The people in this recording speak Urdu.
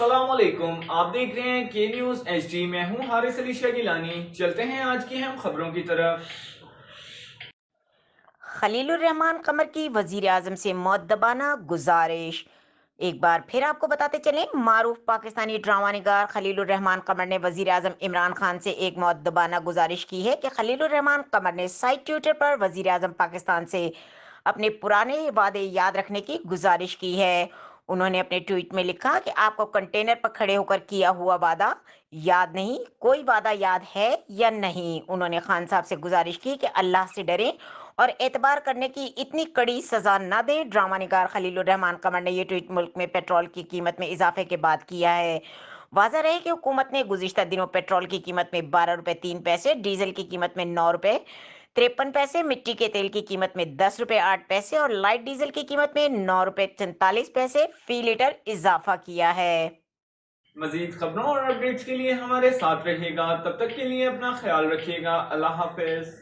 السلام علیکم، آپ دیکھ رہے ہیں کے نیوز ایچ ڈی۔ میں ہوں حارث علی شاہ گیلانی۔ چلتے ہیں آج کی اہم خبروں کی طرف۔ خلیل الرحمان قمر کی وزیر اعظم سے مؤدبانہ گزارش۔ ایک بار پھر آپ کو بتاتے چلیں، معروف پاکستانی ڈرامہ نگار خلیل الرحمان قمر نے وزیر اعظم عمران خان سے ایک مؤدبانہ گزارش کی ہے کہ خلیل الرحمان قمر نے سائٹ ٹویٹر پر وزیر اعظم پاکستان سے اپنے پرانے وعدے یاد رکھنے کی گزارش کی ہے۔ انہوں نے اپنے ٹویٹ میں لکھا کہ آپ کو کنٹینر پر کھڑے ہو کر کیا ہوا وعدہ یاد نہیں، کوئی وعدہ یاد ہے یا نہیں؟ انہوں نے خان صاحب سے گزارش کی کہ اللہ سے ڈریں اور اعتبار کرنے کی اتنی کڑی سزا نہ دیں۔ ڈرامہ نگار خلیل الرحمان قمر نے یہ ٹویٹ ملک میں پیٹرول کی قیمت میں اضافے کے بعد کیا ہے۔ واضح رہے کہ حکومت نے گزشتہ دنوں پیٹرول کی قیمت میں 12 روپے 3 پیسے، ڈیزل کی قیمت میں 9 روپے 53 پیسے، مٹی کے تیل کی قیمت میں 10 روپے 8 پیسے اور لائٹ ڈیزل کی قیمت میں 9 روپے 44 پیسے فی لیٹر اضافہ کیا ہے۔ مزید خبروں اور اپڈیٹس کے لیے ہمارے ساتھ رہیے گا، تب تک کے لیے اپنا خیال رکھیے گا۔ اللہ حافظ۔